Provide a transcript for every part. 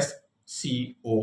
SCO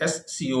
SCO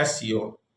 SCO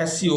SCO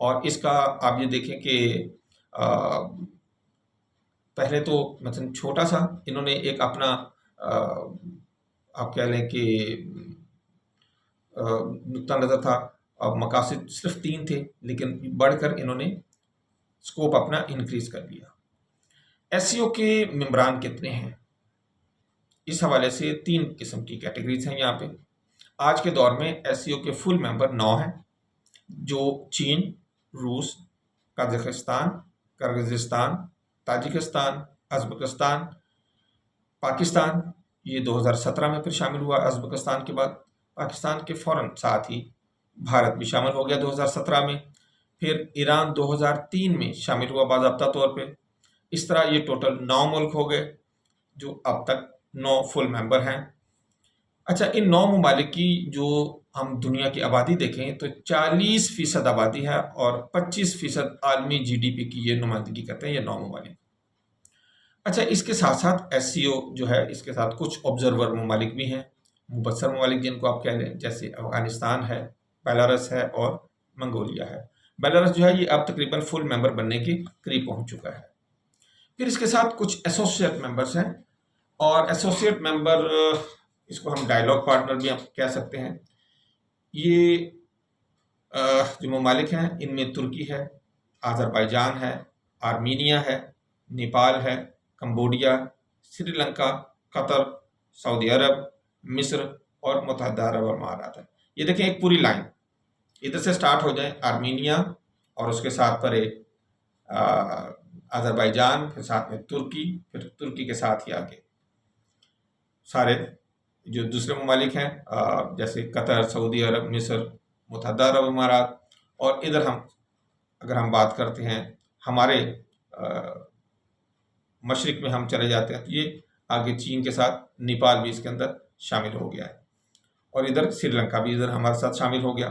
اور اس کا آپ یہ دیکھیں کہ پہلے تو مثلا چھوٹا سا انہوں نے ایک اپنا آپ کہہ لیں کہ نقطہ نظر تھا، مقاصد صرف 3 تھے، لیکن بڑھ کر انہوں نے اسکوپ اپنا انکریز کر لیا۔ ایس سی او کے ممبران کتنے ہیں؟ اس حوالے سے 3 قسم کی کیٹیگریز ہیں یہاں پہ۔ آج کے دور میں ایس سی او کے فل ممبر 9 ہیں، جو چین، روس، Kazakhstan, Kyrgyzstan, Tajikistan, Uzbekistan, Pakistan, یہ 2017 میں پھر شامل ہوا۔ ازبکستان کے بعد پاکستان کے فوراً ساتھ ہی بھارت بھی شامل ہو گیا 2017 میں، پھر ایران 2003 میں شامل ہوا باضابطہ طور پہ۔ اس طرح یہ ٹوٹل 9 ملک ہو گئے جو اب تک 9 فل ممبر ہیں۔ اچھا، ان 9 ممالک کی جو ہم دنیا کی آبادی دیکھیں تو 40% آبادی ہے اور 25% عالمی جی ڈی پی کی یہ نمائندگی کرتے ہیں یہ 9 ممالک۔ اچھا، اس کے ساتھ ساتھ ایس سی او جو ہے اس کے ساتھ کچھ آبزرور ممالک بھی ہیں، مبصر ممالک جن کو آپ کہہ لیں، جیسے افغانستان ہے، بیلاروس ہے اور منگولیا ہے۔ بیلاروس جو ہے یہ اب تقریباً فل ممبر بننے کے قریب پہنچ چکا ہے۔ پھر اس کے ساتھ کچھ ایسوسیٹ ممبرس ہیں، اور ایسوسیٹ ممبر اس کو ہم ڈائیلاگ پارٹنر بھی ہم کہہ سکتے ہیں۔ یہ جو ممالک ہیں ان میں ترکی ہے، آذربائیجان ہے، آرمینیا ہے، نیپال ہے، کمبوڈیا، سری لنکا، قطر، سعودی عرب، مصر اور متحدہ عرب امارات ہے۔ یہ دیکھیں ایک پوری لائن، ادھر سے سٹارٹ ہو جائیں آرمینیا اور اس کے ساتھ پر آذربائیجان، پھر ساتھ میں ترکی، پھر ترکی کے ساتھ ہی آگے سارے جو دوسرے ممالک ہیں جیسے قطر، سعودی عرب، مصر، متحدہ عرب امارات، اور ادھر اگر ہم بات کرتے ہیں ہمارے مشرق میں ہم چلے جاتے ہیں تو یہ آگے چین کے ساتھ نیپال بھی اس کے اندر شامل ہو گیا ہے، اور ادھر سری لنکا بھی ادھر ہمارے ساتھ شامل ہو گیا۔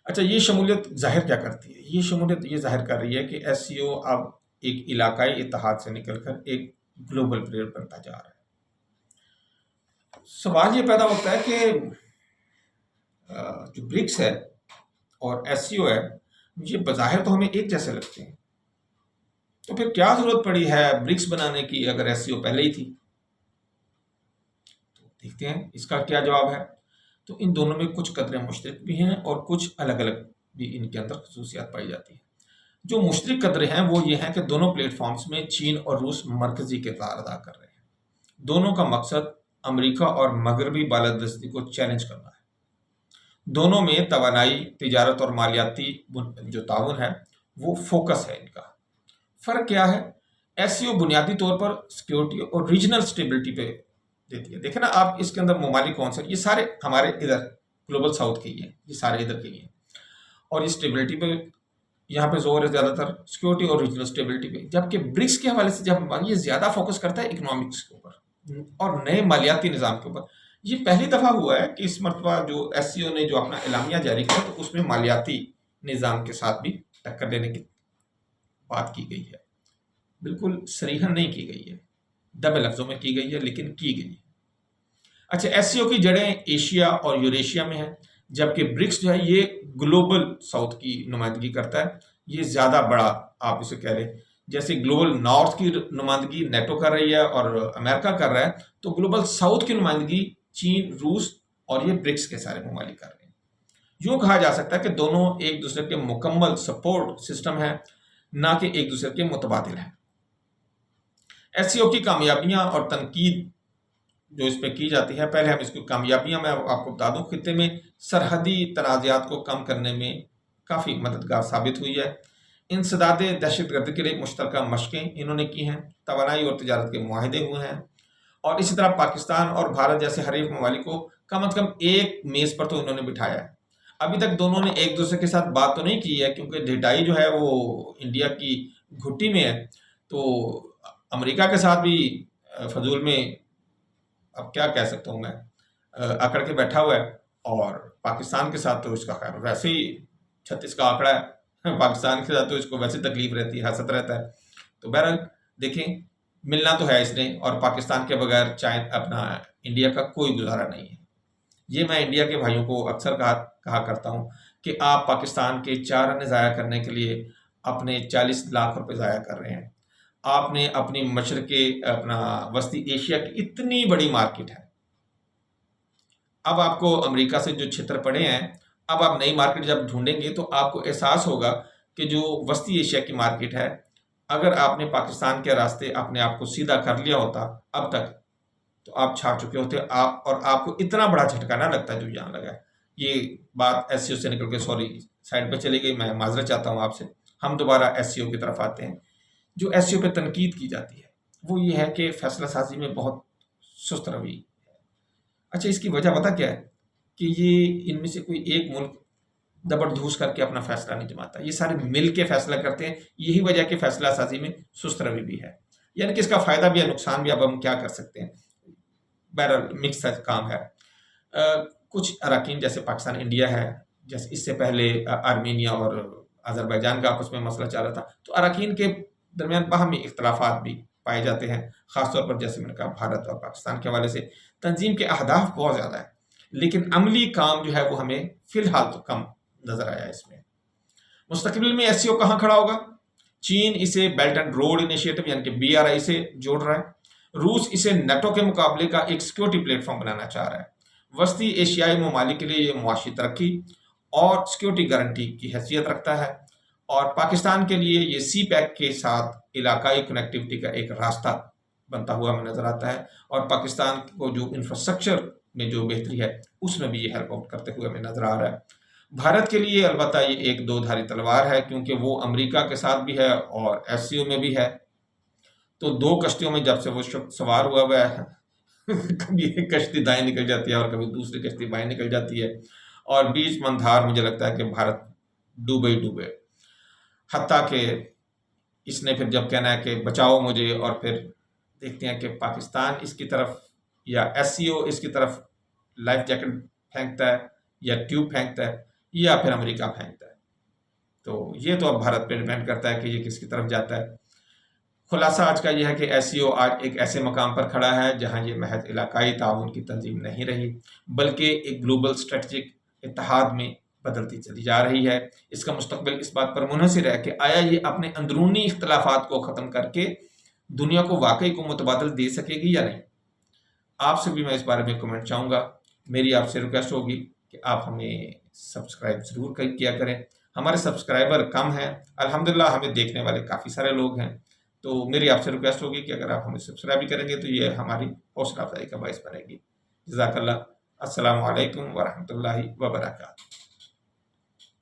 اچھا، یہ شمولیت ظاہر کیا کرتی ہے؟ یہ شمولیت یہ ظاہر کر رہی ہے کہ ایس سی او اب ایک علاقائی اتحاد سے نکل کر ایک گلوبل پلیئر بنتا جا رہا ہے۔ سوال یہ پیدا ہوتا ہے کہ جو برکس ہے اور ایس سی او ہے یہ بظاہر تو ہمیں ایک جیسے لگتے ہیں، تو پھر کیا ضرورت پڑی ہے برکس بنانے کی اگر ایس سی او پہلے ہی تھی؟ تو دیکھتے ہیں اس کا کیا جواب ہے۔ تو ان دونوں میں کچھ قدریں مشترک بھی ہیں اور کچھ الگ الگ بھی ان کے اندر خصوصیات پائی جاتی ہیں۔ جو مشترک قدریں ہیں وہ یہ ہیں کہ دونوں پلیٹ فارمز میں چین اور روس مرکزی کردار ادا کر رہے ہیں۔ دونوں کا مقصد امریکہ اور مغربی بالادستی کو چیلنج کرنا ہے۔ دونوں میں توانائی، تجارت اور مالیاتی جو تعاون ہے وہ فوکس ہے ان کا۔ فرق کیا ہے؟ ایس سی او بنیادی طور پر سیکیورٹی اور ریجنل سٹیبلٹی پہ دیتی ہے۔ دیکھیں نا آپ اس کے اندر ممالک کون سے، یہ سارے ہمارے ادھر گلوبل ساؤتھ کے ہی ہیں، یہ سارے ادھر کے ہی ہیں، اور یہ سٹیبلٹی پہ یہاں پہ زور ہے زیادہ تر، سیکیورٹی اور ریجنل سٹیبلٹی پہ۔ جبکہ برکس کے حوالے سے جب یہ زیادہ فوکس کرتا ہے اکنامکس کے اوپر اور نئے مالیاتی نظام کے اوپر۔ یہ پہلی دفعہ ہوا ہے کہ اس مرتبہ جو ایس سی او نے جو اپنا اعلامیہ جاری کیا تو اس میں مالیاتی نظام کے ساتھ بھی ٹکر دینے کی بات کی گئی ہے۔ بالکل صریحاً نہیں کی گئی ہے، دبے لفظوں میں کی گئی ہے لیکن کی گئی ہے۔ اچھا، ایس سی او کی جڑیں ایشیا اور یوریشیا میں ہیں، جبکہ برکس جو ہے یہ گلوبل ساؤتھ کی نمائندگی کرتا ہے۔ یہ زیادہ بڑا آپ اسے کہہ لیں، جیسے گلوبل نارتھ کی نمائندگی نیٹو کر رہی ہے اور امریکہ کر رہا ہے، تو گلوبل ساؤتھ کی نمائندگی چین، روس اور یہ برکس کے سارے ممالک کر رہے ہیں۔ یوں کہا جا سکتا ہے کہ دونوں ایک دوسرے کے مکمل سپورٹ سسٹم ہیں، نہ کہ ایک دوسرے کے متبادل ہیں۔ ایس سی او کی کامیابیاں اور تنقید جو اس پہ کی جاتی ہے، پہلے ہم اس کی کامیابیاں میں آپ کو بتا دوں، خطے میں سرحدی تنازعات کو کم کرنے میں کافی مددگار ثابت ہوئی ہے۔ انسداد دہشت گردی کے لیے مشترکہ مشقیں انہوں نے کی ہیں، توانائی اور تجارت کے معاہدے ہوئے ہیں، اور اسی طرح پاکستان اور بھارت جیسے حریف ممالک کو کم از کم ایک میز پر تو انہوں نے بٹھایا ہے۔ ابھی تک دونوں نے ایک دوسرے کے ساتھ بات تو نہیں کی ہے کیونکہ ڈھٹائی جو ہے وہ انڈیا کی گھٹی میں ہے، تو امریکہ کے ساتھ بھی فضول میں اب کیا کہہ سکتا ہوں میں اکڑ کے بیٹھا ہوا ہے، اور پاکستان کے ساتھ تو اس کا خیر ویسے ہی 36 کا آنکڑا ہے، پاکستان کے ساتھ تو اس کو ویسے تکلیف رہتی ہے، حسد رہتا ہے۔ تو بہرحال دیکھیں، ملنا تو ہے اس نے، اور پاکستان کے بغیر اپنا انڈیا کا کوئی گزارا نہیں ہے۔ یہ میں انڈیا کے بھائیوں کو اکثر کہا کرتا ہوں کہ آپ پاکستان کے 4 رن ضائع کرنے کے لیے اپنے 40 لاکھ روپے ضائع کر رہے ہیں۔ آپ نے اپنی اپنا وسطی ایشیا کی اتنی بڑی مارکیٹ ہے، اب آپ کو امریکہ سے جو چھتر پڑے ہیں، اب آپ نئی مارکیٹ جب ڈھونڈیں گے تو آپ کو احساس ہوگا کہ جو وسطی ایشیا کی مارکیٹ ہے، اگر آپ نے پاکستان کے راستے اپنے آپ کو سیدھا کر لیا ہوتا اب تک تو آپ چھا چکے ہوتے، اور آپ کو اتنا بڑا جھٹکا نہ لگتا جو یہاں لگا ہے۔ یہ بات ایس سی او سے نکل کے سوری سائڈ پہ چلی گئی، میں معذرت چاہتا ہوں آپ سے۔ ہم دوبارہ ایس سی او کی طرف آتے ہیں۔ جو ایس سی او پہ تنقید کی جاتی ہے وہ یہ ہے کہ فیصلہ سازی میں بہت سست روی ہے۔ اچھا، اس کی وجہ پتہ کیا ہے؟ کہ یہ ان میں سے کوئی ایک ملک دبڑ دھوس کر کے اپنا فیصلہ نہیں جماتا، یہ سارے مل کے فیصلہ کرتے ہیں۔ یہی وجہ کہ فیصلہ سازی میں سست روی بھی ہے، یعنی کہ اس کا فائدہ بھی ہے، نقصان بھی۔ اب ہم کیا کر سکتے ہیں؟ بہرحال مکس کام ہے۔ کچھ اراکین جیسے پاکستان انڈیا ہے، جیسے اس سے پہلے آرمینیا اور آذربائیجان کا آپس میں مسئلہ چل رہا تھا، تو اراکین کے درمیان باہمی اختلافات بھی پائے جاتے ہیں، خاص طور پر جیسے میں نے کہا بھارت اور پاکستان کے حوالے سے۔ تنظیم کے اہداف بہت زیادہ ہیں لیکن عملی کام جو ہے وہ ہمیں فی الحال تو کم نظر آیا اس میں۔ مستقبل میں ایس سی او کہاں کھڑا ہوگا؟ چین اسے بیلٹ اینڈ روڈ انیشیٹو یعنی کہ BRI سے جوڑ رہا ہے۔ روس اسے نیٹو کے مقابلے کا ایک سیکورٹی پلیٹ فارم بنانا چاہ رہا ہے۔ وسطی ایشیائی ممالک کے لیے یہ معاشی ترقی اور سیکورٹی گارنٹی کی حیثیت رکھتا ہے، اور پاکستان کے لیے یہ سی پیک کے ساتھ علاقائی کنیکٹیوٹی کا ایک راستہ بنتا ہوا ہمیں نظر آتا ہے، اور پاکستان کو جو انفراسٹرکچر میں جو بہتری ہے اس میں بھی یہ ہیلپ آؤٹ کرتے ہوئے ہمیں نظر آ رہا ہے۔ بھارت کے لیے البتہ یہ ایک دو دھاری تلوار ہے، کیونکہ وہ امریکہ کے ساتھ بھی ہے اور ایس سی او میں بھی ہے، تو دو کشتیوں میں جب سے وہ سوار ہوا ہے کبھی ایک کشتی دائیں نکل جاتی ہے اور کبھی دوسری کشتی بائیں نکل جاتی ہے، اور بیچ مندھار مجھے لگتا ہے کہ بھارت ڈوبے حتیٰ کہ اس نے پھر جب کہنا ہے کہ بچاؤ مجھے، اور پھر دیکھتے ہیں کہ پاکستان اس کی طرف یا ایس سی او اس کی طرف لائف جیکٹ پھینکتا ہے یا ٹیوب پھینکتا ہے، یا پھر امریکہ پھینکتا ہے۔ تو یہ تو اب بھارت پہ ڈیپینڈ کرتا ہے کہ یہ کس کی طرف جاتا ہے۔ خلاصہ آج کا یہ ہے کہ ایس سی او آج ایک ایسے مقام پر کھڑا ہے جہاں یہ محض علاقائی تعاون کی تنظیم نہیں رہی، بلکہ ایک گلوبل اسٹریٹجک اتحاد میں بدلتی چلی جا رہی ہے۔ اس کا مستقبل اس بات پر منحصر ہے کہ آیا یہ اپنے اندرونی اختلافات کو ختم کر کے دنیا کو واقعی کو متبادل دے سکے گی یا نہیں۔ آپ سے بھی میں اس بارے میں کمنٹ چاہوں گا۔ میری آپ سے ریکویسٹ ہوگی کہ آپ ہمیں سبسکرائب ضرور کیا کریں۔ ہمارے سبسکرائبر کم ہیں، الحمدللہ ہمیں دیکھنے والے کافی سارے لوگ ہیں، تو میری آپ سے ریکویسٹ ہوگی کہ اگر آپ ہمیں سبسکرائب بھی کریں گے تو یہ ہماری حوصلہ افزائی کا باعث بنے گی۔ جزاک اللہ۔ السلام علیکم ورحمۃ اللہ وبرکاتہ۔